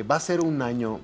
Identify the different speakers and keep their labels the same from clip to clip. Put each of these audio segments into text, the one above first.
Speaker 1: Va a ser un año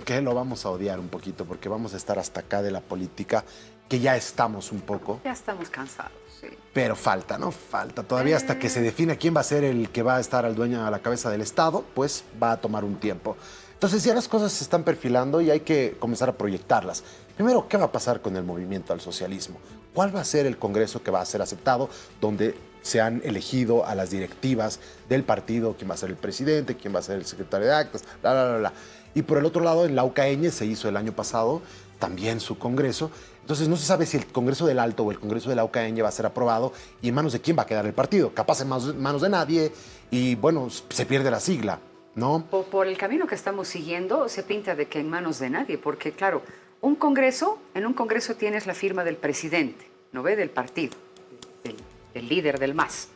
Speaker 1: que lo vamos a odiar un poquito porque vamos a estar hasta acá de la política, que ya estamos un poco.
Speaker 2: Ya estamos cansados, sí.
Speaker 1: Pero falta, ¿no? Falta. Todavía hasta que se defina quién va a ser el que va a estar al dueño a la cabeza del Estado, pues va a tomar un tiempo. Entonces ya las cosas se están perfilando y hay que comenzar a proyectarlas. Primero, ¿qué va a pasar con el movimiento al socialismo? ¿Cuál va a ser el Congreso que va a ser aceptado, donde se han elegido a las directivas del partido, quién va a ser el presidente, quién va a ser el secretario de actas, bla, bla, bla, bla? Y por el otro lado, en la UCAeñe se hizo el año pasado también su Congreso. Entonces no se sabe si el Congreso del Alto o el Congreso de la UCAeñe va a ser aprobado y en manos de quién va a quedar el partido. Capaz en manos de nadie y bueno, se pierde la sigla, ¿no?
Speaker 2: Por el camino que estamos siguiendo, se pinta de que en manos de nadie, porque claro, en un Congreso tienes la firma del presidente, ¿no ve? Del partido, del líder del MAS.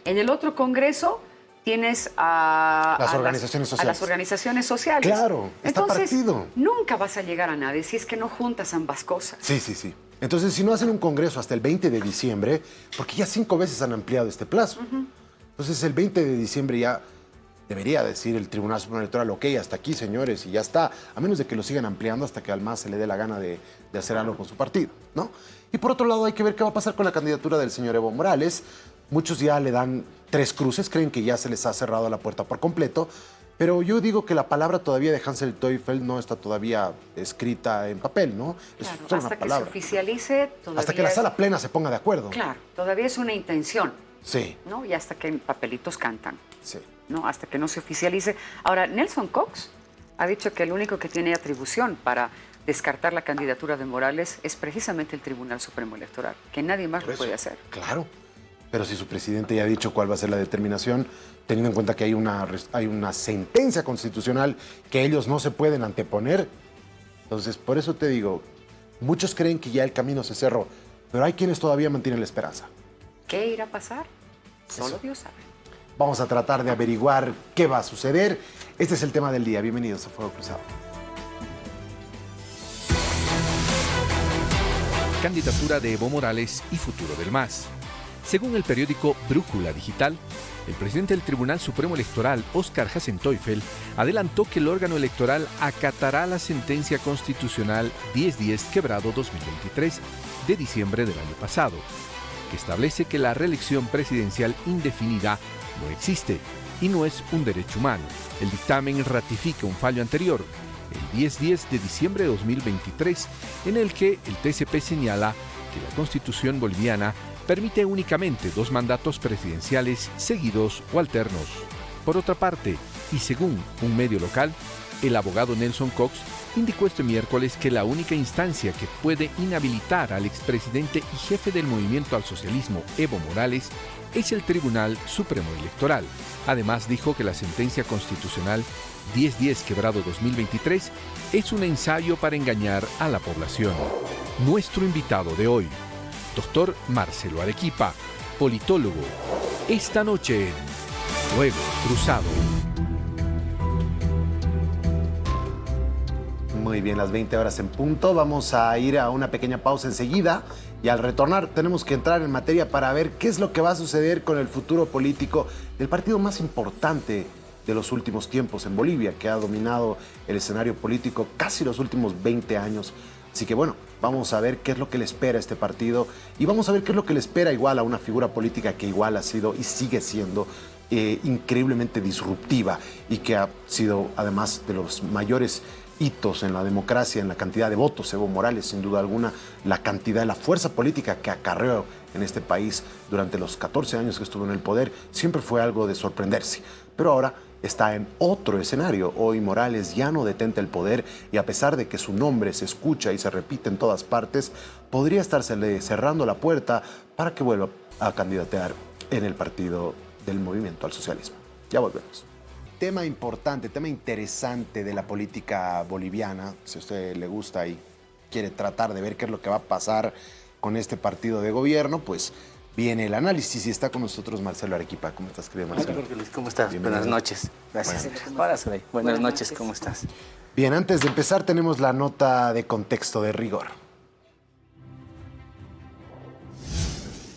Speaker 2: En el otro Congreso tienes a
Speaker 1: las organizaciones sociales.
Speaker 2: A las organizaciones sociales.
Speaker 1: Claro, está partido.
Speaker 2: Nunca vas a llegar a nadie si es que no juntas ambas cosas.
Speaker 1: Sí, sí, sí. Entonces, si no hacen un congreso hasta el 20 de diciembre, porque ya 5 veces han ampliado este plazo. Entonces, el 20 de diciembre ya debería decir el Tribunal Supremo Electoral, ok, hasta aquí, señores, y ya está. A menos de que lo sigan ampliando hasta que al MAS se le dé la gana de hacer algo con su partido, ¿no? Y por otro lado, hay que ver qué va a pasar con la candidatura del señor Evo Morales. Muchos ya le dan 3 cruces, creen que ya se les ha cerrado la puerta por completo, pero yo digo que la palabra todavía de Hans Teufel no está todavía escrita en papel, ¿no? Es
Speaker 2: Claro,
Speaker 1: solo
Speaker 2: hasta
Speaker 1: una
Speaker 2: que
Speaker 1: palabra.
Speaker 2: se oficialice, todavía
Speaker 1: hasta que la sala plena se ponga de acuerdo.
Speaker 2: Claro, todavía es una intención.
Speaker 1: Sí.
Speaker 2: ¿No? Y hasta que en papelitos cantan.
Speaker 1: Sí.
Speaker 2: ¿No? Hasta que no se oficialice. Ahora, Nelson Cox ha dicho que el único que tiene atribución para descartar la candidatura de Morales es precisamente el Tribunal Supremo Electoral, que nadie más lo puede hacer.
Speaker 1: Claro. Pero si su presidente ya ha dicho cuál va a ser la determinación, teniendo en cuenta que hay una sentencia constitucional que ellos no se pueden anteponer, entonces por eso te digo, muchos creen que ya el camino se cerró, pero hay quienes todavía mantienen la esperanza.
Speaker 2: ¿Qué irá a pasar? Solo Dios sabe.
Speaker 1: Vamos a tratar de averiguar qué va a suceder. Este es el tema del día. Bienvenidos a Fuego Cruzado.
Speaker 3: Candidatura de Evo Morales y futuro del MAS. Según el periódico Brújula Digital, el presidente del Tribunal Supremo Electoral, Óscar Hasenteufel, adelantó que el órgano electoral acatará la sentencia constitucional 1010/2023 de diciembre del año pasado, que establece que la reelección presidencial indefinida no existe y no es un derecho humano. El dictamen ratifica un fallo anterior, el 1010 de diciembre de 2023, en el que el TSP señala que la Constitución boliviana permite únicamente 2 mandatos presidenciales seguidos o alternos. Por otra parte, y según un medio local, el abogado Nelson Cox indicó este miércoles que la única instancia que puede inhabilitar al expresidente y jefe del movimiento al socialismo, Evo Morales, es el Tribunal Supremo Electoral. Además, dijo que la sentencia constitucional 1010/2023 es un ensayo para engañar a la población. Nuestro invitado de hoy, Dr. Marcelo Arequipa, politólogo, esta noche en Fuego Cruzado.
Speaker 1: Muy bien, las 20 horas en punto. Vamos a ir a una pequeña pausa enseguida y al retornar tenemos que entrar en materia para ver qué es lo que va a suceder con el futuro político del partido más importante de los últimos tiempos en Bolivia, que ha dominado el escenario político casi los últimos 20 años. Así que bueno, vamos a ver qué es lo que le espera a este partido y vamos a ver qué es lo que le espera igual a una figura política que igual ha sido y sigue siendo increíblemente disruptiva y que ha sido además de los mayores hitos en la democracia, en la cantidad de votos. Evo Morales, sin duda alguna, la cantidad, la fuerza política que acarreó en este país durante los 14 años que estuvo en el poder, siempre fue algo de sorprenderse. Pero ahora está en otro escenario. Hoy Morales ya no detenta el poder y a pesar de que su nombre se escucha y se repite en todas partes, podría estársele cerrando la puerta para que vuelva a candidatear en el partido del movimiento al socialismo. Ya volvemos. Tema importante, tema interesante de la política boliviana, si a usted le gusta y quiere tratar de ver qué es lo que va a pasar con este partido de gobierno, pues viene el análisis y está con nosotros Marcelo Arequipa. ¿Cómo estás, querido Marcelo?
Speaker 4: ¿Cómo estás?
Speaker 1: Bienvenido.
Speaker 4: Buenas noches. Gracias. Hola, Soleil. Buenas noches, ¿cómo estás?
Speaker 1: Bien, antes de empezar tenemos la nota de contexto de rigor.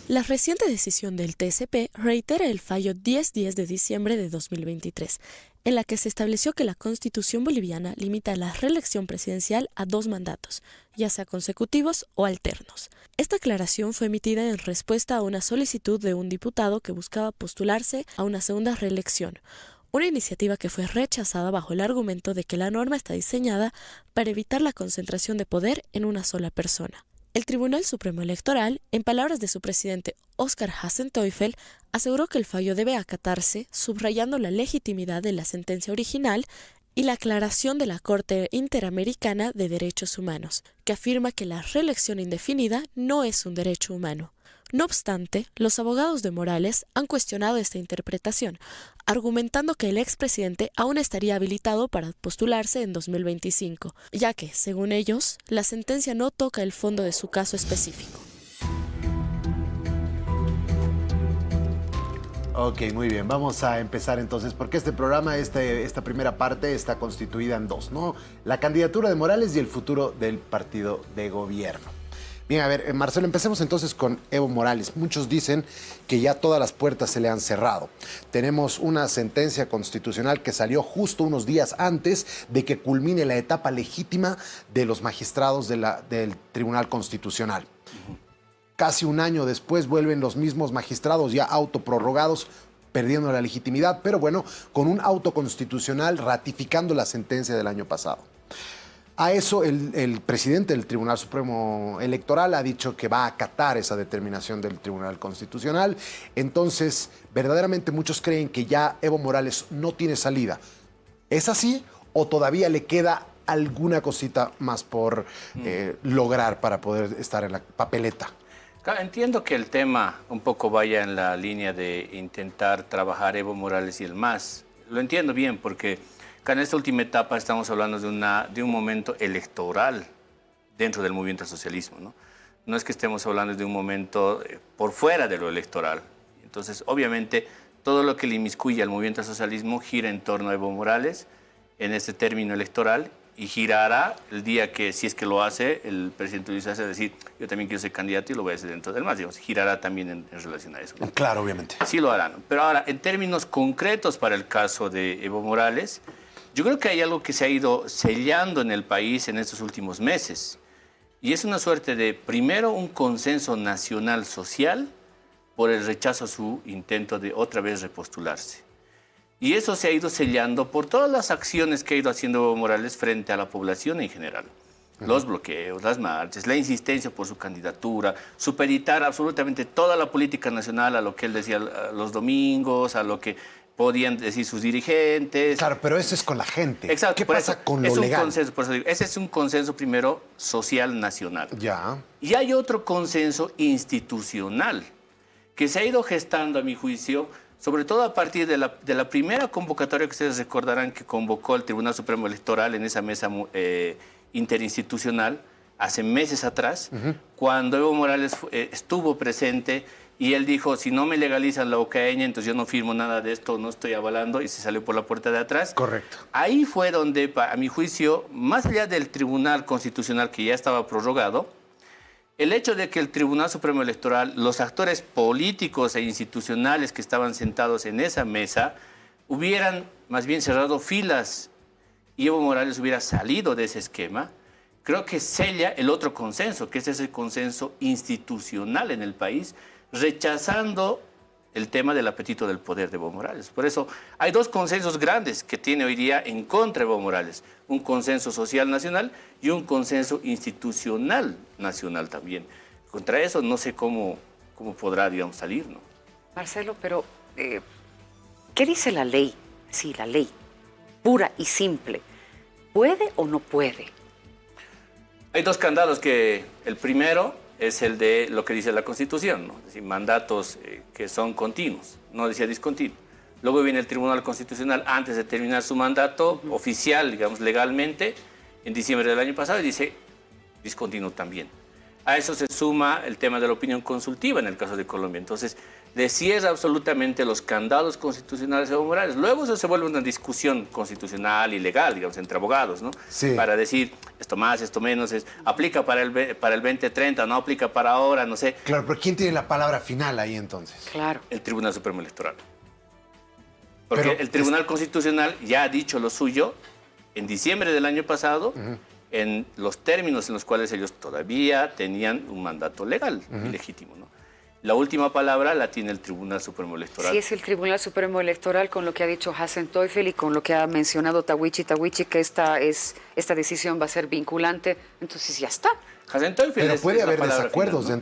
Speaker 5: La reciente decisión del TSP reitera el fallo 1010 de diciembre de 2023, en la que se estableció que la Constitución boliviana limita la reelección presidencial a 2 mandatos, ya sea consecutivos o alternos. Esta aclaración fue emitida en respuesta a una solicitud de un diputado que buscaba postularse a una segunda reelección, una iniciativa que fue rechazada bajo el argumento de que la norma está diseñada para evitar la concentración de poder en una sola persona. El Tribunal Supremo Electoral, en palabras de su presidente Óscar Hassenteufel, aseguró que el fallo debe acatarse, subrayando la legitimidad de la sentencia original y la aclaración de la Corte Interamericana de Derechos Humanos, que afirma que la reelección indefinida no es un derecho humano. No obstante, los abogados de Morales han cuestionado esta interpretación, argumentando que el expresidente aún estaría habilitado para postularse en 2025, ya que, según ellos, la sentencia no toca el fondo de su caso específico.
Speaker 1: Ok, muy bien. Vamos a empezar entonces, porque este programa, esta primera parte está constituida en 2, ¿no? La candidatura de Morales y el futuro del partido de gobierno. Bien, a ver, Marcelo, empecemos entonces con Evo Morales. Muchos dicen que ya todas las puertas se le han cerrado. Tenemos una sentencia constitucional que salió justo unos días antes de que culmine la etapa legítima de los magistrados del Tribunal Constitucional. Casi un año después vuelven los mismos magistrados ya autoprorrogados, perdiendo la legitimidad, pero bueno, con un auto constitucional ratificando la sentencia del año pasado. A eso el presidente del Tribunal Supremo Electoral ha dicho que va a acatar esa determinación del Tribunal Constitucional. Entonces, verdaderamente muchos creen que ya Evo Morales no tiene salida. ¿Es así o todavía le queda alguna cosita más por lograr para poder estar en la papeleta?
Speaker 4: Entiendo que el tema un poco vaya en la línea de intentar trabajar Evo Morales y el MAS. Lo entiendo bien porque en esta última etapa estamos hablando de un momento electoral dentro del movimiento al socialismo, ¿no? No es que estemos hablando de un momento por fuera de lo electoral. Entonces, obviamente, todo lo que le inmiscuye al movimiento al socialismo gira en torno a Evo Morales en este término electoral y girará el día que, si es que lo hace, el presidente Luis hace decir, yo también quiero ser candidato y lo voy a hacer dentro del MAS, digamos, girará también en relación a eso, ¿no?
Speaker 1: Claro, obviamente.
Speaker 4: Sí lo harán. Pero ahora, en términos concretos para el caso de Evo Morales, yo creo que hay algo que se ha ido sellando en el país en estos últimos meses. Y es una suerte de, primero, un consenso nacional social por el rechazo a su intento de otra vez repostularse. Y eso se ha ido sellando por todas las acciones que ha ido haciendo Evo Morales frente a la población en general. Los bloqueos, las marchas, la insistencia por su candidatura, supeditar absolutamente toda la política nacional a lo que él decía los domingos, a lo que podían decir sus dirigentes.
Speaker 1: Claro, pero eso es con la gente.
Speaker 4: Exacto.
Speaker 1: ¿Qué pasa con lo legal?
Speaker 4: Consenso, por eso digo, ese es un consenso primero social nacional.
Speaker 1: Ya.
Speaker 4: Y hay otro consenso institucional que se ha ido gestando, a mi juicio, sobre todo a partir de la primera convocatoria que ustedes recordarán que convocó el Tribunal Supremo Electoral en esa mesa interinstitucional hace meses atrás, cuando Evo Morales estuvo presente. Y él dijo, si no me legalizan la ocaeña, entonces yo no firmo nada de esto, no estoy avalando, y se salió por la puerta de atrás.
Speaker 1: Correcto.
Speaker 4: Ahí fue donde, a mi juicio, más allá del Tribunal Constitucional que ya estaba prorrogado, el hecho de que el Tribunal Supremo Electoral, los actores políticos e institucionales que estaban sentados en esa mesa, hubieran más bien cerrado filas y Evo Morales hubiera salido de ese esquema, creo que sella el otro consenso, que es ese consenso institucional en el país, rechazando el tema del apetito del poder de Evo Morales. Por eso hay dos consensos grandes que tiene hoy día en contra de Evo Morales. Un consenso social nacional y un consenso institucional nacional también. Contra eso no sé cómo podrá, digamos, salir, ¿no?
Speaker 2: Marcelo, pero ¿qué dice la ley? Sí, la ley, pura y simple. ¿Puede o no puede?
Speaker 4: Hay dos candados que el primero es el de lo que dice la Constitución, ¿no? Es decir, mandatos que son continuos, no decía discontinuo. Luego viene el Tribunal Constitucional antes de terminar su mandato oficial, digamos, legalmente, en diciembre del año pasado, y dice discontinuo también. A eso se suma el tema de la opinión consultiva en el caso de Colombia. Entonces, le cierra absolutamente los candados constitucionales a Evo Morales. Luego eso se vuelve una discusión constitucional y legal, digamos, entre abogados, ¿no?
Speaker 1: Sí.
Speaker 4: Para decir esto más, esto menos, aplica para el 2030, no aplica para ahora, no sé.
Speaker 1: Claro, pero ¿quién tiene la palabra final ahí entonces?
Speaker 2: Claro.
Speaker 4: El Tribunal Supremo Electoral. Porque
Speaker 1: Pero
Speaker 4: el Tribunal Constitucional ya ha dicho lo suyo en diciembre del año pasado, en los términos en los cuales ellos todavía tenían un mandato legal y legítimo, ¿no? La última palabra la tiene el Tribunal Supremo Electoral.
Speaker 2: Sí, es el Tribunal Supremo Electoral con lo que ha dicho Hassan Teufel y con lo que ha mencionado Tawichi, que esta decisión va a ser vinculante. Entonces ya está.
Speaker 4: Hassan Teufel
Speaker 1: Pero puede
Speaker 4: es la
Speaker 1: haber
Speaker 4: palabra
Speaker 1: desacuerdos
Speaker 4: final, ¿no?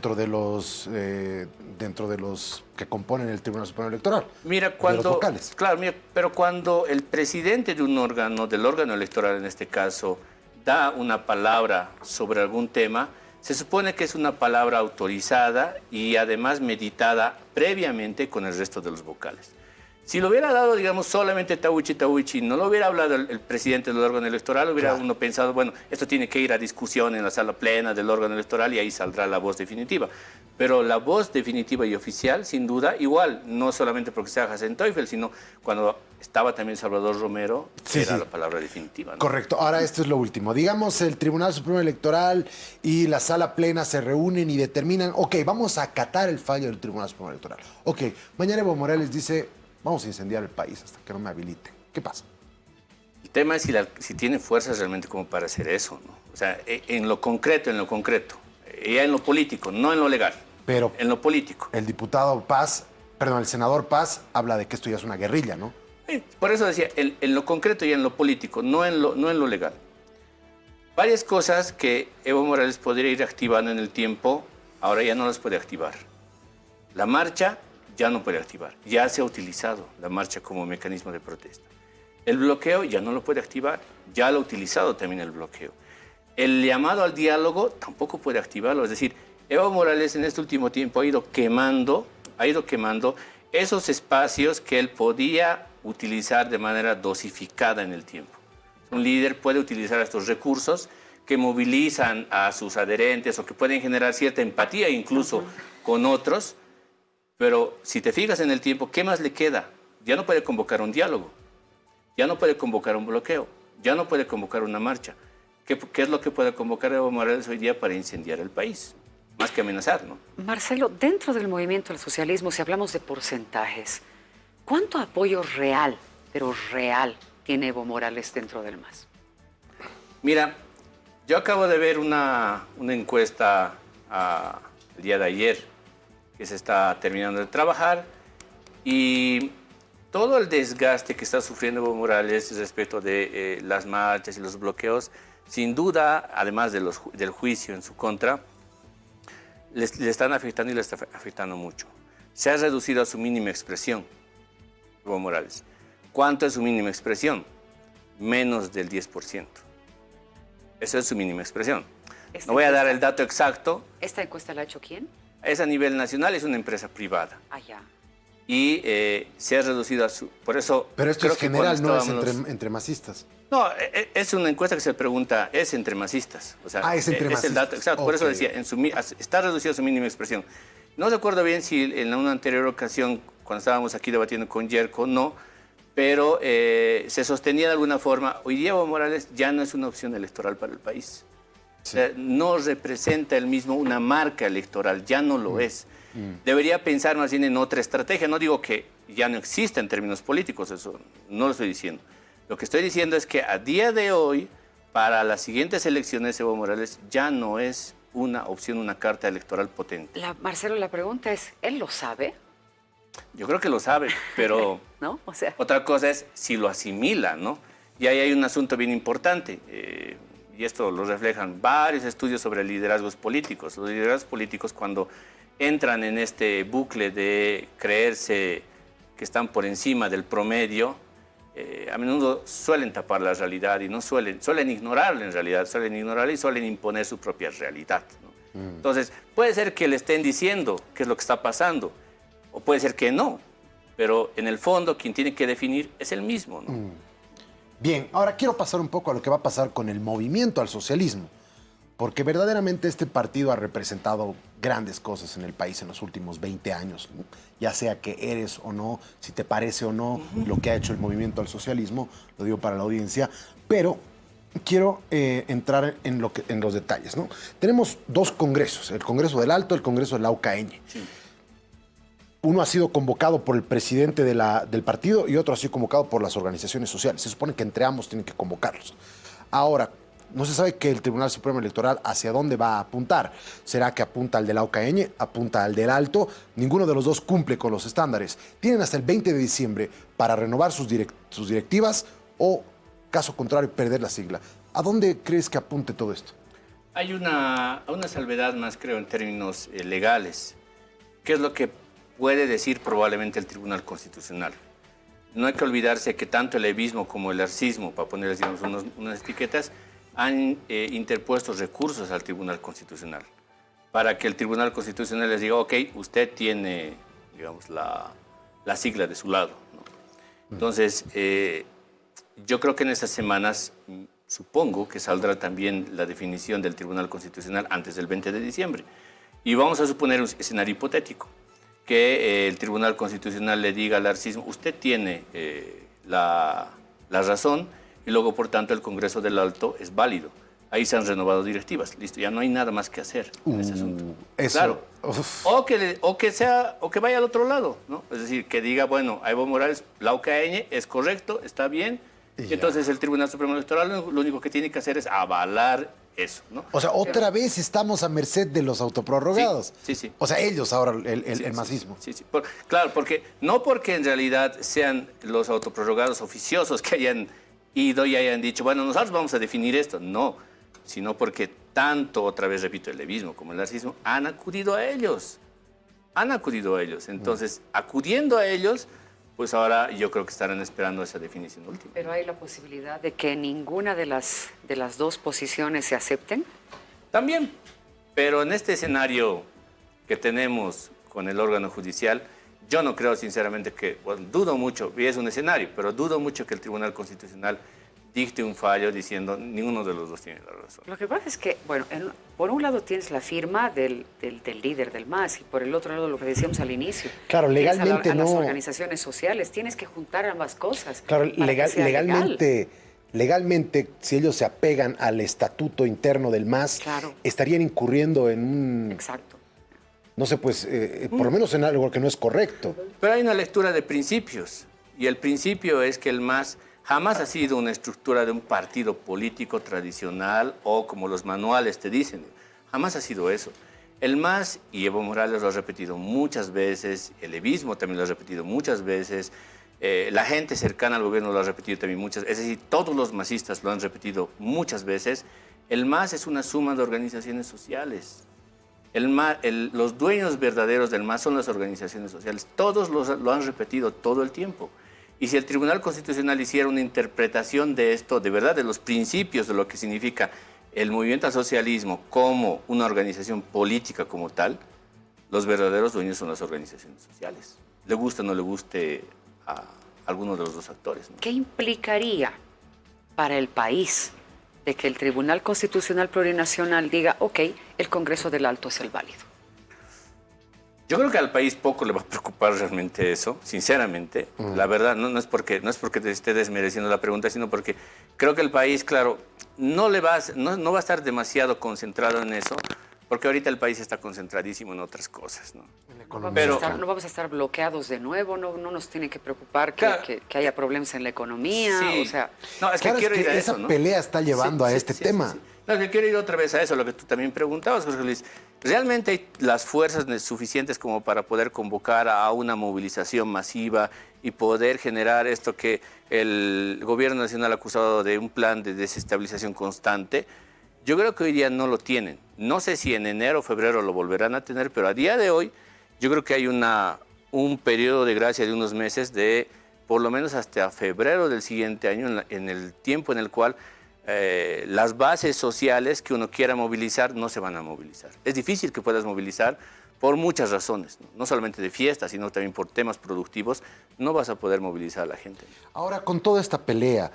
Speaker 1: dentro de los que componen el Tribunal Supremo Electoral.
Speaker 4: Mira,
Speaker 1: de los
Speaker 4: cuando,
Speaker 1: vocales.
Speaker 4: claro, mira, pero cuando el presidente de un órgano, del órgano electoral en este caso, da una palabra sobre algún tema, se supone que es una palabra autorizada y además meditada previamente con el resto de los vocales. Si lo hubiera dado, digamos, solamente Tawichi, no lo hubiera hablado el presidente del órgano electoral, hubiera
Speaker 1: Claro.
Speaker 4: uno pensado, bueno, esto tiene que ir a discusión en la sala plena del órgano electoral y ahí saldrá la voz definitiva. Pero la voz definitiva y oficial, sin duda, igual, no solamente porque sea Hassan Teufel, sino cuando estaba también Salvador Romero,
Speaker 1: Sí,
Speaker 4: era
Speaker 1: sí.
Speaker 4: la palabra definitiva, ¿no?
Speaker 1: Correcto. Ahora esto es lo último. Digamos, el Tribunal Supremo Electoral y la Sala Plena se reúnen y determinan, ok, vamos a acatar el fallo del Tribunal Supremo Electoral. Ok, mañana Evo Morales dice, vamos a incendiar el país hasta que no me habiliten. ¿Qué pasa?
Speaker 4: El tema es si tiene fuerzas realmente como para hacer eso, ¿no? O sea, en lo concreto, ya en lo político, no en lo legal,
Speaker 1: Pero
Speaker 4: en lo político.
Speaker 1: el senador Paz habla de que esto ya es una guerrilla, ¿no?
Speaker 4: Por eso decía, en lo concreto y en lo político, no en lo legal. Varias cosas que Evo Morales podría ir activando en el tiempo, ahora ya no las puede activar. La marcha ya no puede activar, ya se ha utilizado la marcha como mecanismo de protesta. El bloqueo ya no lo puede activar, ya lo ha utilizado también el bloqueo. El llamado al diálogo tampoco puede activarlo, es decir, Evo Morales en este último tiempo ha ido quemando esos espacios que él podía utilizar de manera dosificada en el tiempo. Un líder puede utilizar estos recursos que movilizan a sus adherentes o que pueden generar cierta empatía incluso con otros, pero si te fijas en el tiempo, ¿qué más le queda? Ya no puede convocar un diálogo, ya no puede convocar un bloqueo, ya no puede convocar una marcha. ¿Qué es lo que puede convocar Evo Morales hoy día para incendiar el país? Más que amenazar, ¿no?
Speaker 2: Marcelo, dentro del movimiento del socialismo, si hablamos de porcentajes, ¿cuánto apoyo real, pero real, tiene Evo Morales dentro del MAS?
Speaker 4: Mira, yo acabo de ver una encuesta el día de ayer que se está terminando de trabajar y todo el desgaste que está sufriendo Evo Morales respecto de las marchas y los bloqueos, sin duda, además del juicio en su contra, le están afectando y le está afectando mucho. Se ha reducido a su mínima expresión, Evo Morales. ¿Cuánto es su mínima expresión? Menos del 10%. Esa es su mínima expresión. No voy a dar el dato exacto.
Speaker 2: ¿Esta encuesta la ha hecho quién?
Speaker 4: Es a nivel nacional, es una empresa privada.
Speaker 2: Allá.
Speaker 4: Y se ha reducido a su... Por eso...
Speaker 1: Pero esto
Speaker 4: creo
Speaker 1: es
Speaker 4: que
Speaker 1: general,
Speaker 4: cuando
Speaker 1: no es
Speaker 4: estábamos-
Speaker 1: entre masistas.
Speaker 4: No, es una encuesta que se pregunta, es entre masistas. O sea,
Speaker 1: Es entre
Speaker 4: es el dato
Speaker 1: masistas.
Speaker 4: exacto. Por eso
Speaker 1: Ok.
Speaker 4: decía, está reducido a su mínima expresión. No recuerdo bien si en una anterior ocasión, cuando estábamos aquí debatiendo con Yerko, no, pero se sostenía de alguna forma, hoy día Evo Morales ya no es una opción electoral para el país.
Speaker 1: Sí.
Speaker 4: O sea, no representa él mismo una marca electoral, ya no lo es. Debería pensar más bien en otra estrategia. No digo que ya no exista en términos políticos, eso no lo estoy diciendo. Lo que estoy diciendo es que a día de hoy, para las siguientes elecciones, Evo Morales ya no es una opción, una carta electoral potente.
Speaker 2: Marcelo, la pregunta es, ¿él lo sabe?
Speaker 4: Yo creo que lo sabe, pero
Speaker 2: ¿No? O sea,
Speaker 4: otra cosa es si lo asimila, ¿no? Y ahí hay un asunto bien importante, y esto lo reflejan varios estudios sobre liderazgos políticos. Los liderazgos políticos, cuando entran en este bucle de creerse que están por encima del promedio, a menudo suelen tapar la realidad y no suelen ignorarla en realidad, suelen ignorarla y suelen imponer su propia realidad, ¿no? Entonces, puede ser que le estén diciendo qué es lo que está pasando, o puede ser que no, pero en el fondo quien tiene que definir es el mismo, ¿no?
Speaker 1: Bien, ahora quiero pasar un poco a lo que va a pasar con el movimiento al socialismo. Porque verdaderamente este partido ha representado grandes cosas en el país en los últimos 20 años, ¿no? Ya sea que eres o no, si te parece o no lo que ha hecho el movimiento al socialismo, lo digo para la audiencia, pero quiero entrar en los detalles, ¿no? Tenemos dos congresos, el Congreso del Alto, el Congreso del Laucaeñe. Sí. Uno ha sido convocado por el presidente del partido y otro ha sido convocado por las organizaciones sociales. Se supone que entre ambos tienen que convocarlos. Ahora, no se sabe que el Tribunal Supremo Electoral hacia dónde va a apuntar. ¿Será que apunta al del Laucaeñe, apunta al del Alto? Ninguno de los dos cumple con los estándares. Tienen hasta el 20 de diciembre para renovar sus directivas o, caso contrario, perder la sigla. ¿A dónde crees que apunte todo esto?
Speaker 4: Hay una salvedad más, creo, en términos legales. ¿Qué es lo que puede decir probablemente el Tribunal Constitucional? No hay que olvidarse que tanto el levismo como el arcismo, para ponerles, digamos, unas etiquetas, han interpuesto recursos al Tribunal Constitucional para que el Tribunal Constitucional les diga, ok, usted tiene, digamos, la sigla de su lado, ¿no? Entonces, yo creo que en estas semanas, supongo que saldrá también la definición del Tribunal Constitucional antes del 20 de diciembre. Y vamos a suponer un escenario hipotético, que el Tribunal Constitucional le diga al arcismo, usted tiene la razón, y luego, por tanto, el Congreso del Alto es válido. Ahí se han renovado directivas. Listo, ya no hay nada más que hacer en ese asunto.
Speaker 1: Eso,
Speaker 4: claro. O que vaya al otro lado, ¿no? Es decir, que diga, bueno, a Evo Morales, Laucaeñe es correcto, está bien. Y entonces el Tribunal Supremo Electoral lo único que tiene que hacer es avalar eso, ¿no?
Speaker 1: O sea, otra vez estamos a merced de los autoprorrogados.
Speaker 4: Sí.
Speaker 1: O sea, ellos ahora, el masismo.
Speaker 4: Sí. Claro, no porque en realidad sean los autoprorrogados oficiosos que hayan ido y hayan dicho, bueno, nosotros vamos a definir esto. No, sino porque tanto, otra vez repito, el levismo como el narcisismo han acudido a ellos. Entonces, acudiendo a ellos, pues ahora yo creo que estarán esperando esa definición última.
Speaker 2: ¿Pero hay la posibilidad de que ninguna de las dos posiciones se acepten?
Speaker 4: También, pero en este escenario que tenemos con el órgano judicial, yo no creo sinceramente que, bueno, dudo mucho, y es un escenario, pero dudo mucho que el Tribunal Constitucional dicte un fallo diciendo ninguno de los dos tiene la razón.
Speaker 2: Lo que pasa es que, bueno, por un lado tienes la firma del líder del MAS y por el otro lado lo que decíamos al inicio.
Speaker 1: Claro, legalmente
Speaker 2: a
Speaker 1: no.
Speaker 2: las organizaciones sociales, tienes que juntar ambas cosas.
Speaker 1: Claro, legalmente, si ellos se apegan al estatuto interno del MAS, claro, estarían incurriendo en un...
Speaker 2: Exacto.
Speaker 1: No sé, pues, por lo menos en algo que no es correcto.
Speaker 4: Pero hay una lectura de principios, y el principio es que el MAS jamás ha sido una estructura de un partido político tradicional o como los manuales te dicen. Jamás ha sido eso. El MAS, y Evo Morales lo ha repetido muchas veces, el levismo también lo ha repetido muchas veces, la gente cercana al gobierno lo ha repetido también muchas veces, es decir, todos los masistas lo han repetido muchas veces. El MAS es una suma de organizaciones sociales. Los dueños verdaderos del MAS son las organizaciones sociales. Todos lo han repetido todo el tiempo. Y si el Tribunal Constitucional hiciera una interpretación de esto, de verdad, de los principios de lo que significa el movimiento al socialismo como una organización política como tal, los verdaderos dueños son las organizaciones sociales. Le guste o no le guste a alguno de los dos actores, ¿no?
Speaker 2: ¿Qué implicaría para el país de que el Tribunal Constitucional Plurinacional diga, ok, el Congreso del Alto es el válido?
Speaker 4: Yo creo que al país poco le va a preocupar realmente eso, sinceramente. La verdad, no es porque te esté desmereciendo la pregunta, sino porque creo que el país, claro, no va a estar demasiado concentrado en eso, porque ahorita el país está concentradísimo en otras cosas, ¿no?
Speaker 2: No vamos a estar bloqueados de nuevo, no nos tiene que preocupar que haya problemas en la economía,
Speaker 4: sí.
Speaker 2: O sea...
Speaker 4: No, es
Speaker 1: claro,
Speaker 4: que quiero ir a eso,
Speaker 1: esa pelea está llevando a este tema.
Speaker 4: Sí. No, es que quiero ir otra vez a eso, lo que tú también preguntabas, Jorge Luis. ¿Realmente hay las fuerzas suficientes como para poder convocar a una movilización masiva y poder generar esto que el gobierno nacional ha acusado de un plan de desestabilización constante? Yo creo que hoy día no lo tienen. No sé si en enero o febrero lo volverán a tener, pero a día de hoy yo creo que hay un periodo de gracia de unos meses de por lo menos hasta febrero del siguiente año, en el tiempo en el cual las bases sociales que uno quiera movilizar no se van a movilizar. Es difícil que puedas movilizar por muchas razones, no solamente de fiestas, sino también por temas productivos. No vas a poder movilizar a la gente.
Speaker 1: Ahora, con toda esta pelea,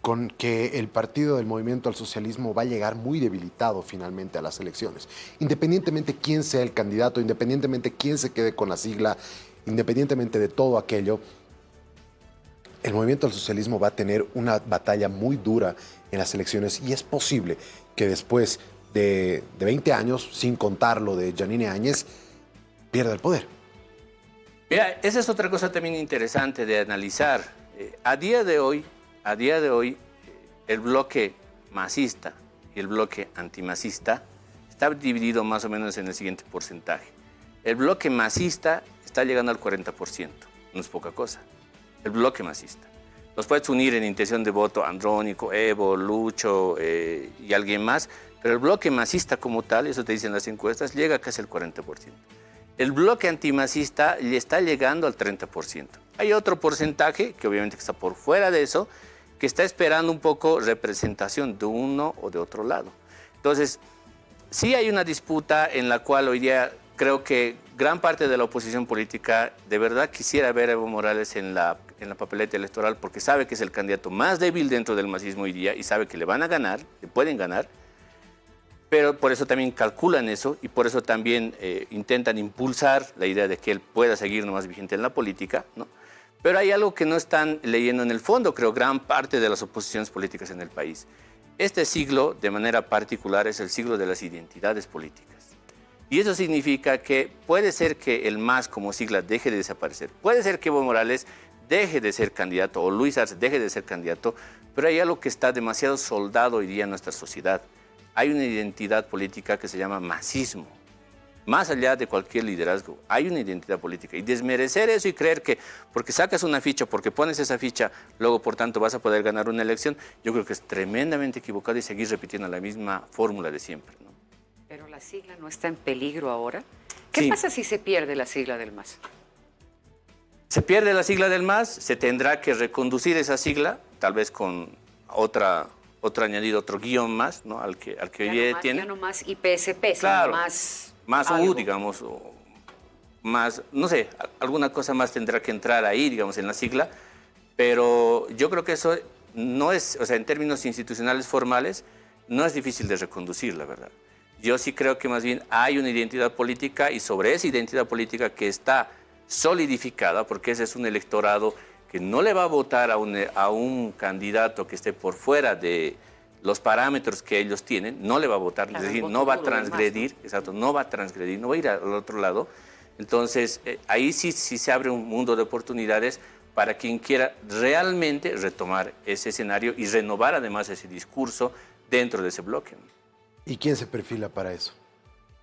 Speaker 1: con que el partido del Movimiento al Socialismo va a llegar muy debilitado finalmente a las elecciones. Independientemente quién sea el candidato, independientemente quién se quede con la sigla, independientemente de todo aquello, el Movimiento al Socialismo va a tener una batalla muy dura en las elecciones y es posible que después de 20 años, sin contar lo de Yanine Áñez, pierda el poder.
Speaker 4: Mira, esa es otra cosa también interesante de analizar. A día de hoy, el bloque masista y el bloque antimasista está dividido más o menos en el siguiente porcentaje. El bloque masista está llegando al 40%, no es poca cosa. El bloque masista. Los puedes unir en intención de voto Andrónico, Evo, Lucho y alguien más, pero el bloque masista como tal, eso te dicen las encuestas, llega a casi el 40%. El bloque antimasista le está llegando al 30%. Hay otro porcentaje, que obviamente está por fuera de eso, que está esperando un poco representación de uno o de otro lado. Entonces, sí hay una disputa en la cual hoy día creo que gran parte de la oposición política de verdad quisiera ver a Evo Morales en la papeleta electoral porque sabe que es el candidato más débil dentro del masismo hoy día y sabe que le van a ganar, le pueden ganar, pero por eso también calculan eso y por eso también intentan impulsar la idea de que él pueda seguir nomás vigente en la política, ¿no? Pero hay algo que no están leyendo en el fondo, creo, gran parte de las oposiciones políticas en el país. Este siglo, de manera particular, es el siglo de las identidades políticas. Y eso significa que puede ser que el MAS como sigla deje de desaparecer. Puede ser que Evo Morales deje de ser candidato o Luis Arce deje de ser candidato, pero hay algo que está demasiado soldado hoy día en nuestra sociedad. Hay una identidad política que se llama masismo. Más allá de cualquier liderazgo, hay una identidad política. Y desmerecer eso y creer que porque sacas una ficha, porque pones esa ficha, luego por tanto vas a poder ganar una elección, yo creo que es tremendamente equivocado y seguir repitiendo la misma fórmula de siempre, ¿no?
Speaker 2: Pero la sigla no está en peligro ahora. ¿Qué pasa si se pierde la sigla del MAS?
Speaker 4: Se pierde la sigla del MAS, se tendrá que reconducir esa sigla, tal vez con otro añadido, otro guión más, ¿no? al que hoy día tiene.
Speaker 2: Ya no más IPSP,
Speaker 4: claro,
Speaker 2: sino
Speaker 4: más
Speaker 2: algo.
Speaker 4: U, digamos, o más, no sé, alguna cosa más tendrá que entrar ahí, digamos, en la sigla, pero yo creo que eso no es, o sea, en términos institucionales formales, no es difícil de reconducir, la verdad. Yo sí creo que más bien hay una identidad política y sobre esa identidad política que está solidificada, porque ese es un electorado que no le va a votar a un candidato que esté por fuera de los parámetros que ellos tienen, no le va a votar, claro, es decir, no va a transgredir, ¿no? Exacto, no va a transgredir, no va a ir al otro lado. Entonces, ahí sí se abre un mundo de oportunidades para quien quiera realmente retomar ese escenario y renovar además ese discurso dentro de ese bloque.
Speaker 1: ¿Y quién se perfila para eso?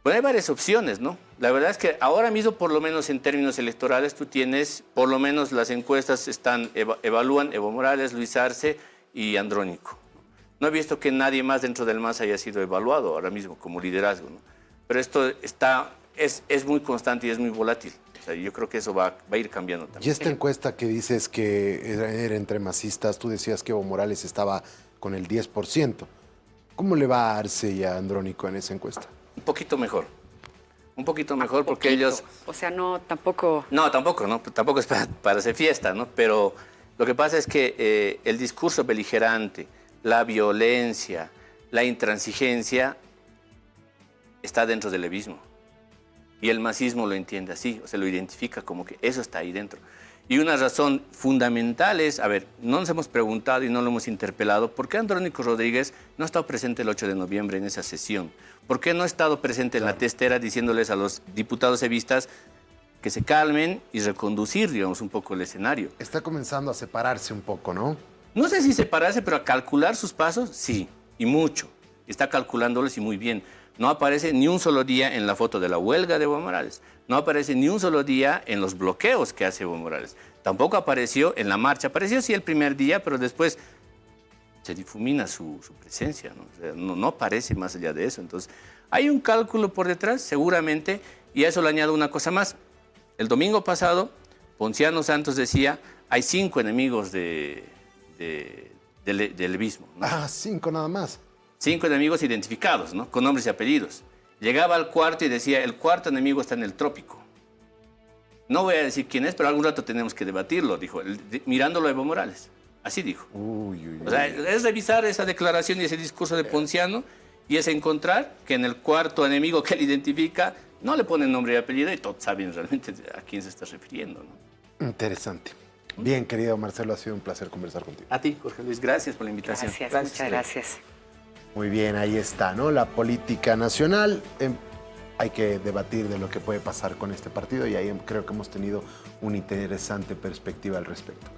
Speaker 4: Bueno, hay varias opciones, ¿no? La verdad es que ahora mismo, por lo menos en términos electorales, tú tienes, por lo menos las encuestas evalúan Evo Morales, Luis Arce y Andrónico. No he visto que nadie más dentro del MAS haya sido evaluado ahora mismo como liderazgo, ¿no? Pero esto es muy constante y es muy volátil. O sea, yo creo que eso va a ir cambiando también.
Speaker 1: Y esta encuesta que dices que era entre masistas, tú decías que Evo Morales estaba con el 10%. ¿Cómo le va a Arce y a Andrónico en esa encuesta?
Speaker 4: Un poquito mejor. Un poquito mejor porque ellos...
Speaker 2: O sea, no, tampoco...
Speaker 4: No, tampoco, ¿no? Tampoco es para hacer fiesta, ¿no? Pero lo que pasa es que el discurso beligerante, la violencia, la intransigencia está dentro del levismo. Y el masismo lo entiende así, o sea, lo identifica como que eso está ahí dentro. Y una razón fundamental es, a ver, no nos hemos preguntado y no lo hemos interpelado, ¿por qué Andrónico Rodríguez no ha estado presente el 8 de noviembre en esa sesión? ¿Por qué no ha estado presente en la testera diciéndoles a los diputados evistas que se calmen y reconducir, digamos, un poco el escenario?
Speaker 1: Está comenzando a separarse un poco, ¿no?
Speaker 4: No sé si separarse, pero a calcular sus pasos, sí, y mucho. Está calculándolos y muy bien. No aparece ni un solo día en la foto de la huelga de Evo Morales. No aparece ni un solo día en los bloqueos que hace Evo Morales. Tampoco apareció en la marcha. Apareció sí el primer día, pero después se difumina su presencia, ¿no? O sea, no aparece más allá de eso. Entonces, hay un cálculo por detrás, seguramente, y a eso le añado una cosa más. El domingo pasado, Ponciano Santos decía, hay 5 enemigos del levismo, ¿no?
Speaker 1: Ah, 5 nada más.
Speaker 4: 5 enemigos identificados, ¿no? Con nombres y apellidos. Llegaba al cuarto y decía, el cuarto enemigo está en el trópico. No voy a decir quién es, pero algún rato tenemos que debatirlo, dijo, mirándolo a Evo Morales. Así dijo.
Speaker 1: Uy, uy,
Speaker 4: O sea,
Speaker 1: uy.
Speaker 4: es revisar esa declaración y ese discurso de Ponciano y es encontrar que en el cuarto enemigo que él identifica no le ponen nombre y apellido y todos saben realmente a quién se está refiriendo, ¿no?
Speaker 1: Interesante. Bien, querido Marcelo, ha sido un placer conversar contigo.
Speaker 4: A ti, Jorge Luis, gracias por la invitación.
Speaker 2: Gracias, muchas gracias.
Speaker 1: Muy bien, ahí está, ¿no? La política nacional. Hay que debatir de lo que puede pasar con este partido y ahí creo que hemos tenido una interesante perspectiva al respecto.